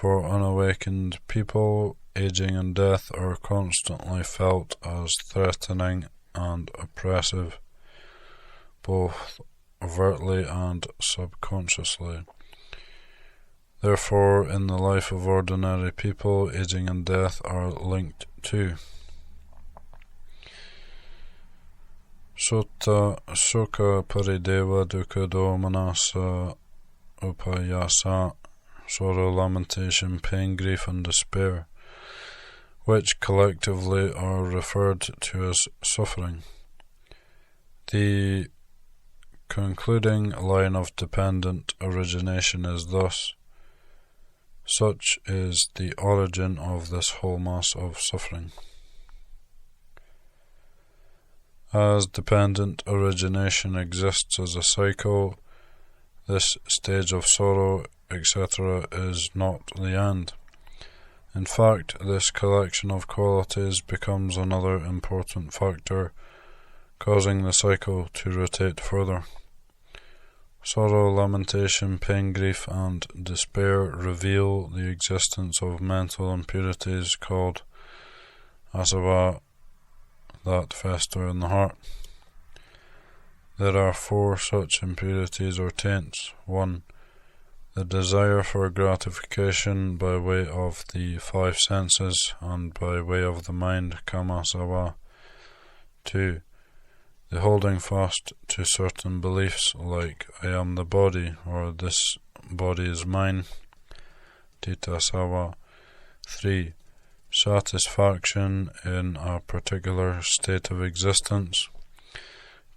For unawakened people, aging and death are constantly felt as threatening and oppressive, both overtly and subconsciously. Therefore, in the life of ordinary people, aging and death are linked too. Sutta Sukha Parideva Dukkha Domanasa Upayasa, sorrow, lamentation, pain, grief, and despair, which collectively are referred to as suffering. The concluding line of dependent origination is thus: such is the origin of this whole mass of suffering. As dependent origination exists as a cycle, this stage of sorrow, etc., is not the end. In fact, this collection of qualities becomes another important factor, causing the cycle to rotate further. Sorrow, lamentation, pain, grief, and despair reveal the existence of mental impurities called asava that fester in the heart. There are 4 such impurities or taints. 1. The desire for gratification by way of the 5 senses and by way of the mind, kamasava. 2. The holding fast to certain beliefs like I am the body or this body is mine, titasava. 3. Satisfaction in a particular state of existence,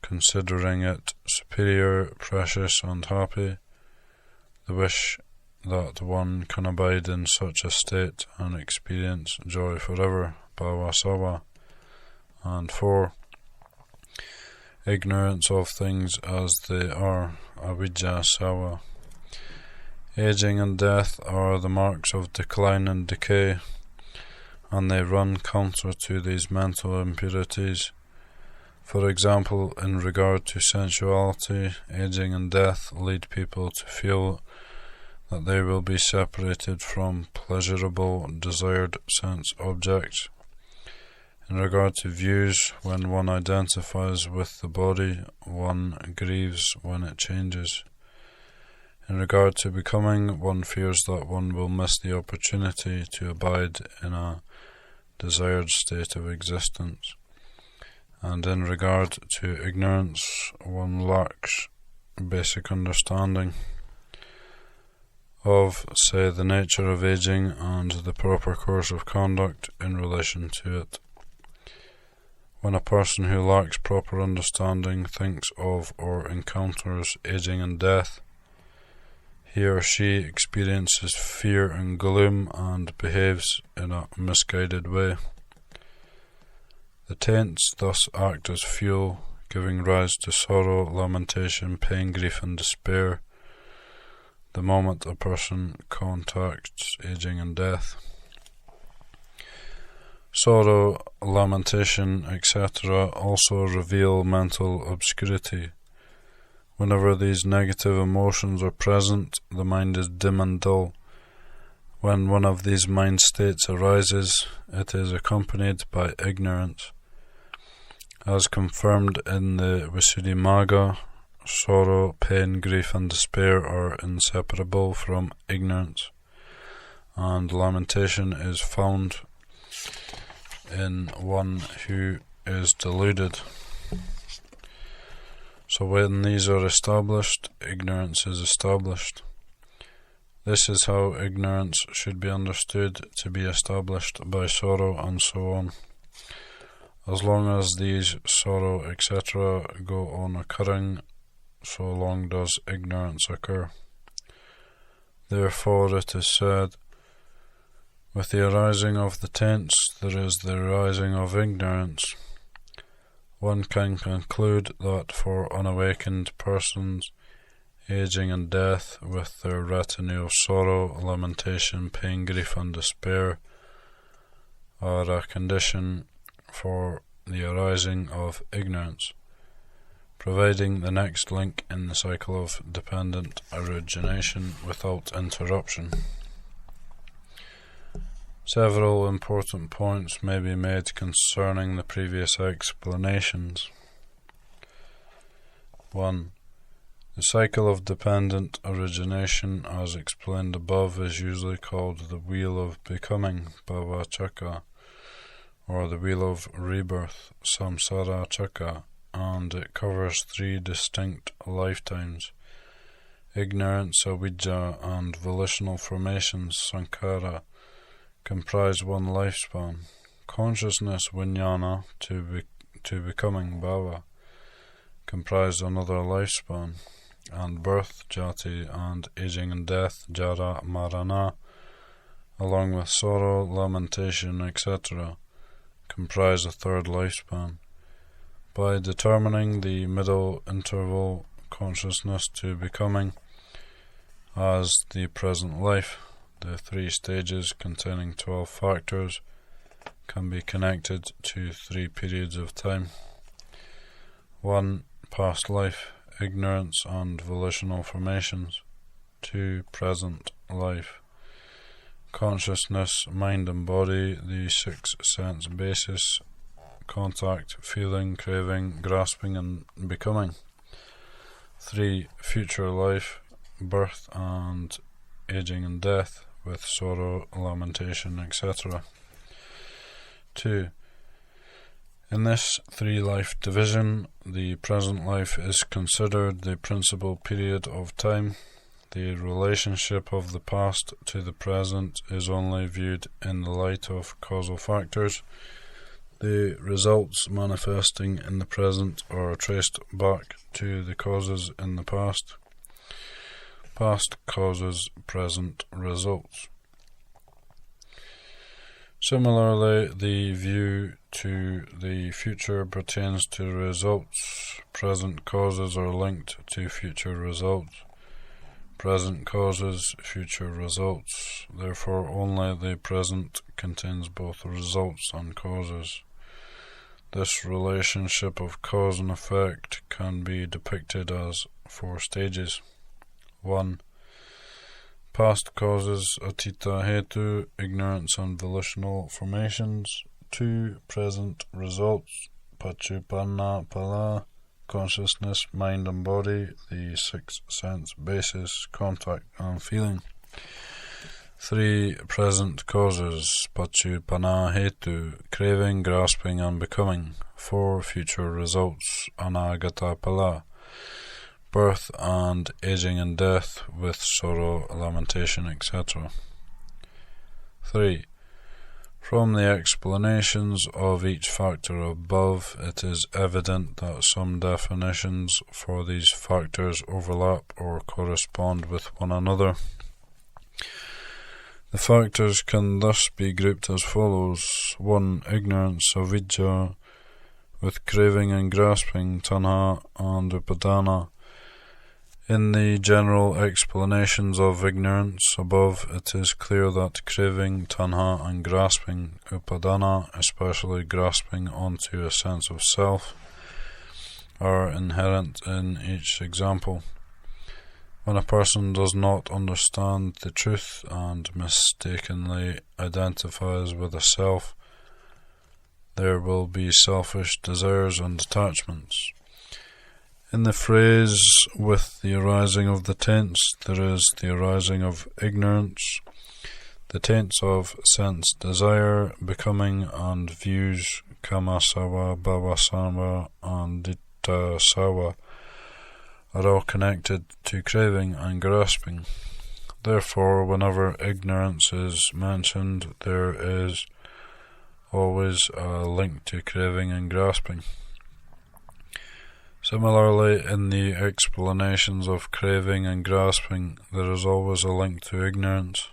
considering it superior, precious, and happy, the wish that one can abide in such a state and experience joy forever, bhava. And 4. Ignorance of things as they are, avijja. Aging and death are the marks of decline and decay, and they run counter to these mental impurities. For example, in regard to sensuality, aging and death lead people to feel that they will be separated from pleasurable, desired sense objects. In regard to views, when one identifies with the body, one grieves when it changes. In regard to becoming, one fears that one will miss the opportunity to abide in a desired state of existence. And in regard to ignorance, one lacks basic understanding of, say, the nature of aging and the proper course of conduct in relation to it. When a person who lacks proper understanding thinks of or encounters aging and death, he or she experiences fear and gloom and behaves in a misguided way. The taints thus act as fuel, giving rise to sorrow, lamentation, pain, grief, and despair the moment a person contacts aging and death. Sorrow, lamentation, etc. also reveal mental obscurity. Whenever these negative emotions are present, the mind is dim and dull. When one of these mind states arises, it is accompanied by ignorance. As confirmed in the Visuddhimagga, sorrow, pain, grief, and despair are inseparable from ignorance, and lamentation is found in one who is deluded. So when these are established, ignorance is established. This is how ignorance should be understood to be established by sorrow, and so on. As long as these sorrow, etc. go on occurring, so long does ignorance occur. Therefore it is said, with the arising of the taints there is the arising of ignorance. One can conclude that for unawakened persons, aging and death, with their retinue of sorrow, lamentation, pain, grief, and despair, are a condition for the arising of ignorance, providing the next link in the cycle of dependent origination without interruption. Several important points may be made concerning the previous explanations. 1. The cycle of dependent origination, as explained above, is usually called the wheel of becoming, Bhava Chakra, or the wheel of rebirth, Samsara Chakra, and it covers 3 distinct lifetimes. Ignorance, avidya, and volitional formations, Shankara, comprise 1 lifespan. Consciousness, vijnana, to becoming, Bhava, comprise another lifespan, and birth, jati, and aging and death, jara, marana, along with sorrow, lamentation, etc., comprise a 3rd lifespan. By determining the middle interval, consciousness to becoming, as the present life, the 3 stages containing 12 factors can be connected to 3 periods of time. 1. Past life, ignorance and volitional formations. 2. Present life, consciousness, mind and body, the 6 sense bases, contact, feeling, craving, grasping and becoming. 3. Future life, birth and aging and death, with sorrow, lamentation, etc. 2. In this 3-life division, the present life is considered the principal period of time. The relationship of the past to the present is only viewed in the light of causal factors. The results manifesting in the present are traced back to the causes in the past. Past causes, present results. Similarly, the view to the future pertains to results. Present causes are linked to future results. Present causes, future results. Therefore, only the present contains both results and causes. This relationship of cause and effect can be depicted as 4 stages. 1. Past causes, atita hetu, ignorance and volitional formations. 2. Present results, pachupanna pala, consciousness, mind and body, the 6 sense bases, contact and feeling. 3. Present causes, pachupanna hetu, craving, grasping and becoming. 4. Future results, anagata pala, birth and aging and death, with sorrow, lamentation, etc. 3. From the explanations of each factor above, it is evident that some definitions for these factors overlap or correspond with one another. The factors can thus be grouped as follows. 1. Ignorance, avidya, with craving and grasping, tanha and upadana. In the general explanations of ignorance above, it is clear that craving, tanha and grasping, upadana, especially grasping onto a sense of self, are inherent in each example. When a person does not understand the truth and mistakenly identifies with a self, there will be selfish desires and attachments. In the phrase, with the arising of the taints, there is the arising of ignorance, the taints of sense desire, becoming and views, kamasawa, bhavasawa and dittasawa, are all connected to craving and grasping. Therefore, whenever ignorance is mentioned, there is always a link to craving and grasping. Similarly, in the explanations of craving and grasping, there is always a link to ignorance.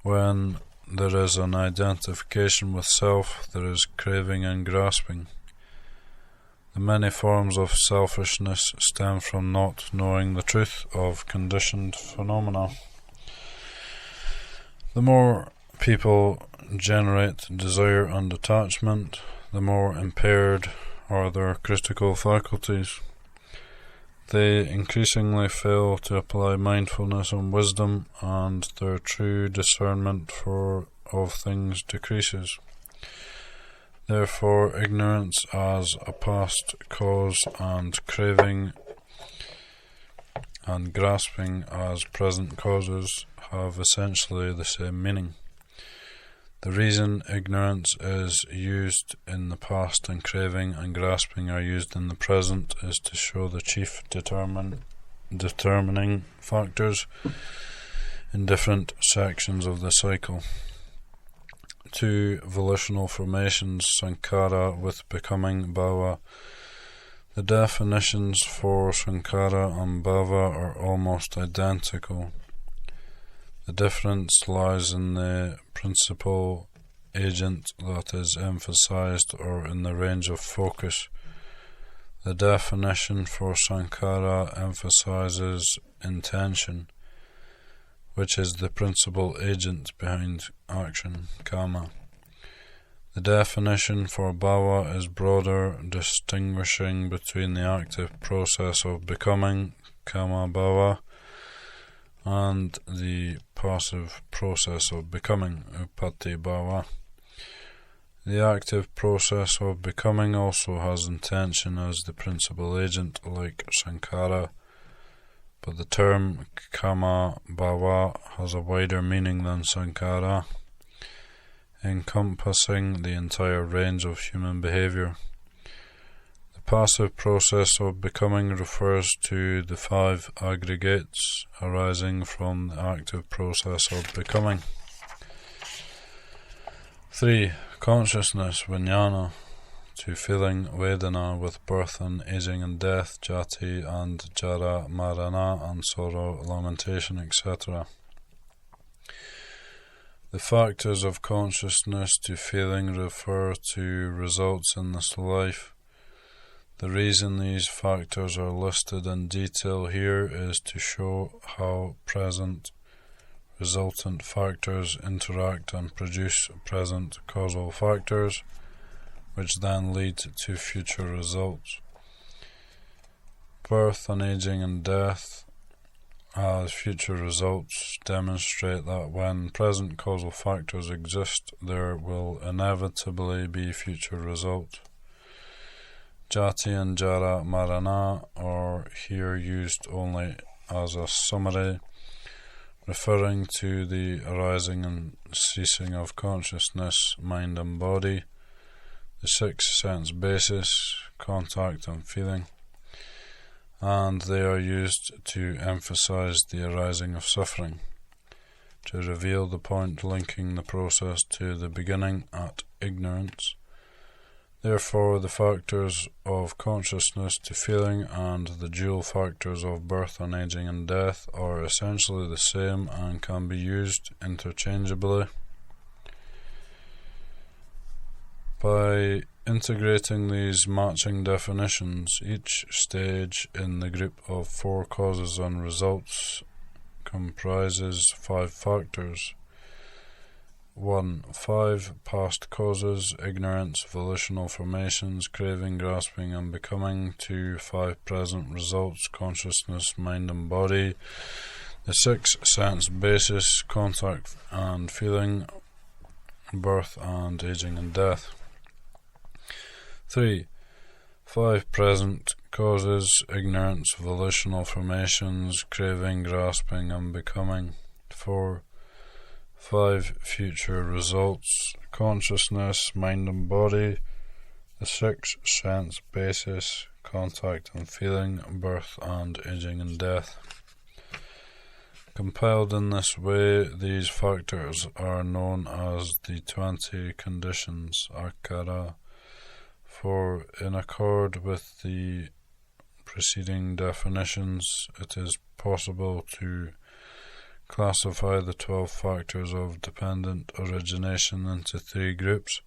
When there is an identification with self, there is craving and grasping. The many forms of selfishness stem from not knowing the truth of conditioned phenomena. The more people generate desire and attachment, the more impaired are their critical faculties. They increasingly fail to apply mindfulness and wisdom, and their true discernment of things decreases. Therefore, ignorance as a past cause and craving and grasping as present causes have essentially the same meaning. The reason ignorance is used in the past and craving and grasping are used in the present is to show the chief determining factors in different sections of the cycle. 2 volitional formations, Shankara with becoming, Bhava. The definitions for Shankara and Bhava are almost identical. The difference lies in the principal agent that is emphasized or in the range of focus. The definition for Shankara emphasizes intention, which is the principal agent behind action, karma. The definition for Bhava is broader, distinguishing between the active process of becoming, karma bhava, and the passive process of becoming, Paticcasamuppada. The active process of becoming also has intention as the principal agent, like Shankara, but the term karma bhava has a wider meaning than Shankara, encompassing the entire range of human behavior. The passive process of becoming refers to the 5 aggregates arising from the active process of becoming. 3. Consciousness, vijnana, to feeling, vedana, with birth and aging and death, jati and jara, marana, and sorrow, lamentation, etc. The factors of consciousness to feeling refer to results in this life. The reason these factors are listed in detail here is to show how present resultant factors interact and produce present causal factors, which then lead to future results. Birth and aging and death as future results demonstrate that when present causal factors exist, there will inevitably be future results. Jati and jara marana are here used only as a summary, referring to the arising and ceasing of consciousness, mind and body, the 6 sense basis, contact and feeling, and they are used to emphasize the arising of suffering, to reveal the point linking the process to the beginning at ignorance. Therefore, the factors of consciousness to feeling and the dual factors of birth and aging and death are essentially the same and can be used interchangeably. By integrating these matching definitions, each stage in the group of 4 causes and results comprises 5 factors. 1. 5 past causes, ignorance, volitional formations, craving, grasping and becoming. 2. 5 present results, consciousness, mind and body, the 6 sense basis, contact and feeling, birth and aging and death. 3. 5 present causes, ignorance, volitional formations, craving, grasping and becoming. 4. 5 future results, consciousness, mind and body, the 6 sense basis, contact and feeling, birth and aging and death. Compiled in this way, these factors are known as the 20 conditions, akara, for in accord with the preceding definitions, it is possible to classify the 12 factors of dependent origination into 3 groups,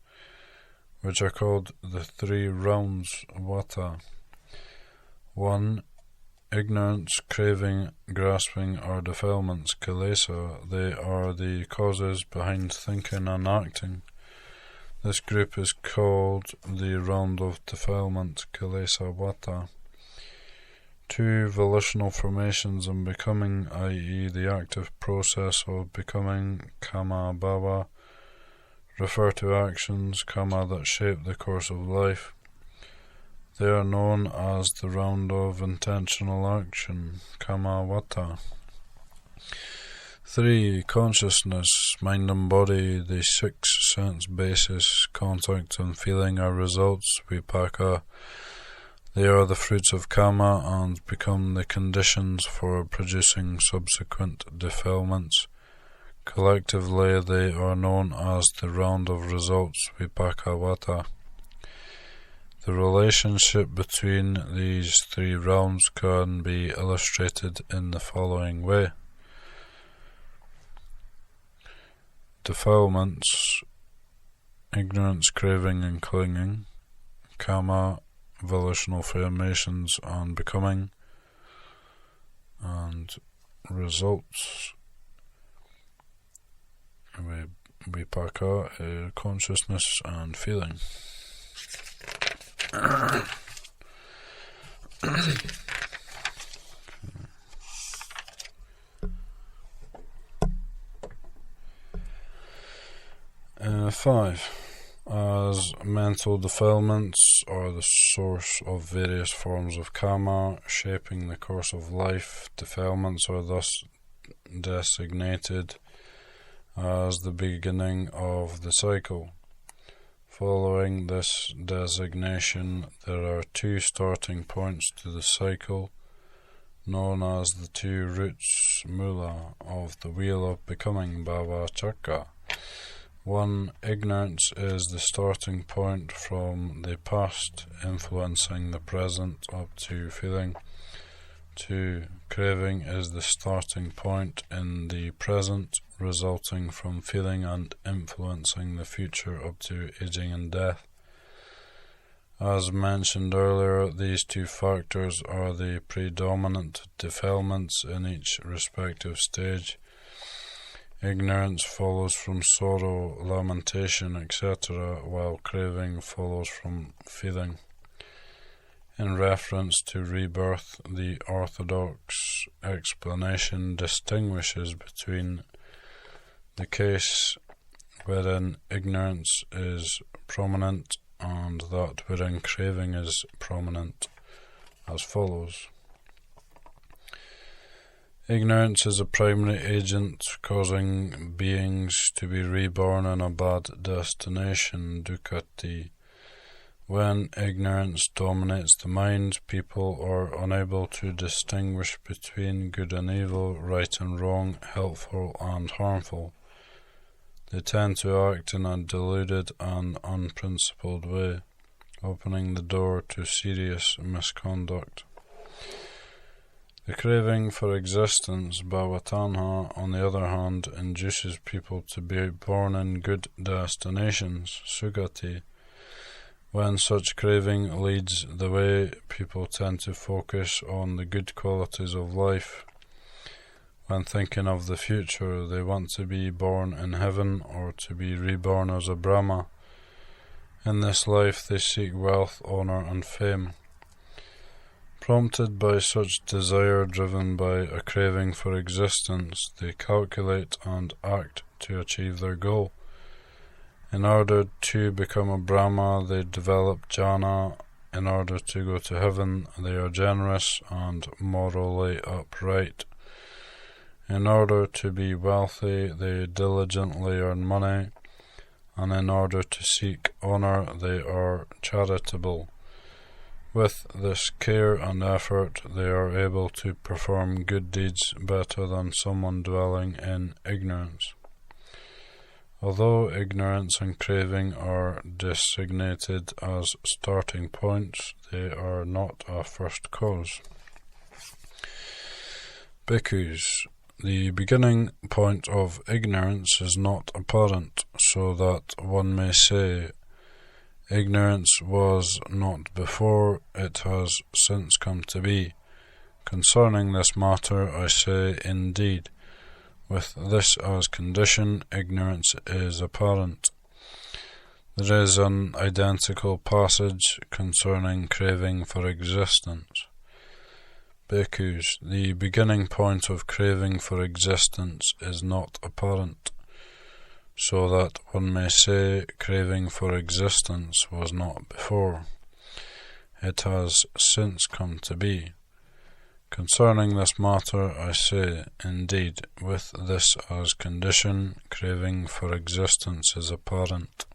which are called the 3 rounds, vata. 1. Ignorance, craving, grasping or defilements, kilesa. They are the causes behind thinking and acting. This group is called the round of defilement, kilesa vata. 2. Volitional formations and becoming, i.e. the active process of becoming, kama bhava, refer to actions, kama, that shape the course of life. They are known as the round of intentional action, kama vata. 3. Consciousness, mind and body, the 6 sense bases, contact and feeling are results, vipaka. They are the fruits of kama and become the conditions for producing subsequent defilements. Collectively, they are known as the round of results, vipaka vata. The relationship between these 3 realms can be illustrated in the following way. Defilements, ignorance, craving and clinging, kama, volitional formations and becoming, and results, vipaka, consciousness and feeling. 5. As mental defilements are the source of various forms of karma, shaping the course of life, defilements are thus designated as the beginning of the cycle. Following this designation, there are 2 starting points to the cycle, known as the 2 roots, mula, of the wheel of becoming, bhava chakra. 1. Ignorance is the starting point from the past, influencing the present up to feeling. 2. Craving is the starting point in the present, resulting from feeling and influencing the future up to aging and death. As mentioned earlier, these 2 factors are the predominant defilements in each respective stage. Ignorance follows from sorrow, lamentation, etc., while craving follows from feeling. In reference to rebirth, the orthodox explanation distinguishes between the case wherein ignorance is prominent and that wherein craving is prominent, as follows. Ignorance is a primary agent causing beings to be reborn in a bad destination, dukkati. When ignorance dominates the mind, people are unable to distinguish between good and evil, right and wrong, helpful and harmful. They tend to act in a deluded and unprincipled way, opening the door to serious misconduct. The craving for existence, bhavatanha, on the other hand, induces people to be born in good destinations, sugati. When such craving leads the way, people tend to focus on the good qualities of life. When thinking of the future, they want to be born in heaven or to be reborn as a Brahma. In this life they seek wealth, honor and fame. Prompted by such desire driven by a craving for existence, they calculate and act to achieve their goal. In order to become a Brahma, they develop jhana. In order to go to heaven, they are generous and morally upright. In order to be wealthy, they diligently earn money, and in order to seek honor, they are charitable. With this care and effort, they are able to perform good deeds better than someone dwelling in ignorance. Although ignorance and craving are designated as starting points, they are not a first cause. Bhikkhus, the beginning point of ignorance is not apparent, so that one may say, ignorance was not before, it has since come to be. Concerning this matter I say, indeed, with this as condition, ignorance is apparent. There is an identical passage concerning craving for existence. Bhikkhus, the beginning point of craving for existence is not apparent, so that one may say craving for existence was not before. It has since come to be. Concerning this matter, I say, indeed, with this as condition, craving for existence is apparent.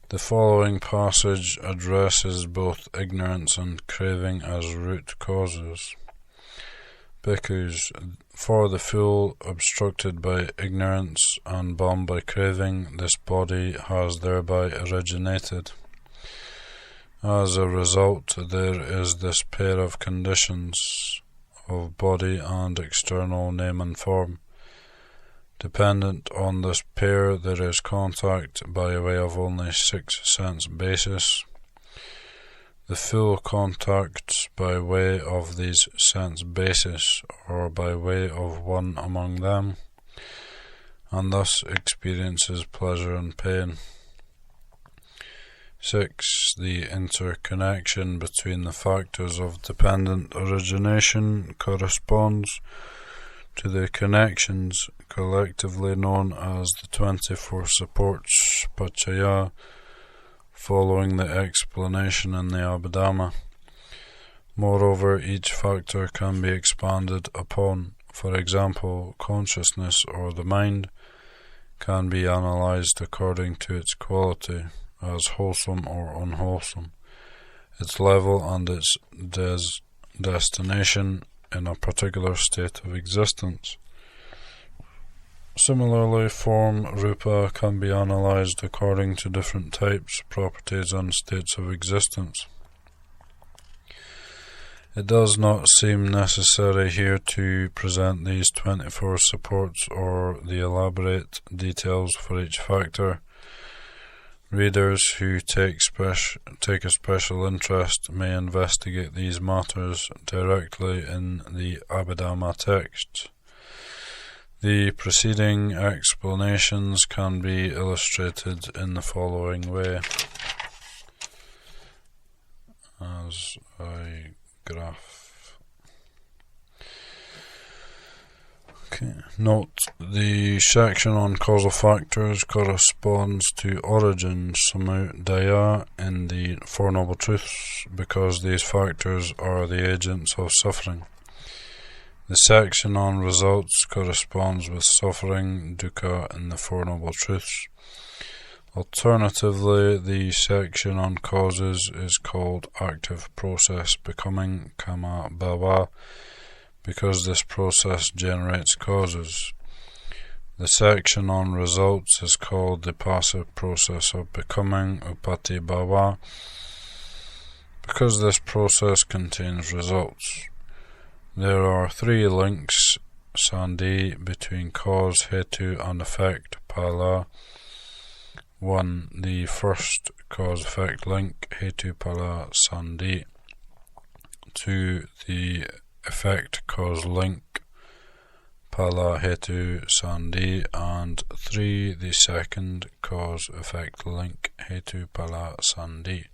The following passage addresses both ignorance and craving as root causes. Bhikkhus, for the fool obstructed by ignorance and bound by craving, this body has thereby originated. As a result, there is this pair of conditions of body and external name and form. Dependent on this pair, there is contact by way of only 6 sense bases. The fool contacts by way of these sense bases, or by way of one among them, and thus experiences pleasure and pain. 6. The interconnection between the factors of dependent origination corresponds to the connections collectively known as the 24 supports Paccaya, following the explanation in the Abhidhamma. Moreover, each factor can be expanded upon. For example, consciousness or the mind can be analyzed according to its quality, as wholesome or unwholesome, its level and its destination in a particular state of existence. Similarly, form, rupa, can be analyzed according to different types, properties and states of existence. It does not seem necessary here to present these 24 supports or the elaborate details for each factor. Readers who take a special interest may investigate these matters directly in the Abhidhamma texts. The preceding explanations can be illustrated in the following way, as I graph. Note, the section on causal factors corresponds to Origination in the Four Noble Truths, because these factors are the agents of suffering. The section on results corresponds with suffering, dukkha, in the Four Noble Truths. Alternatively, the section on causes is called active process becoming, kama bhava, because this process generates causes. The section on results is called the passive process of becoming, upati bhava, because this process contains results. There are 3 links, sandhi, between cause, hetu, and effect, phala. 1. The first cause-effect link, hetu phala sandhi. 2. The effect-cause link, phala hetu sandhi. And 3. The second cause-effect link, hetu phala sandhi.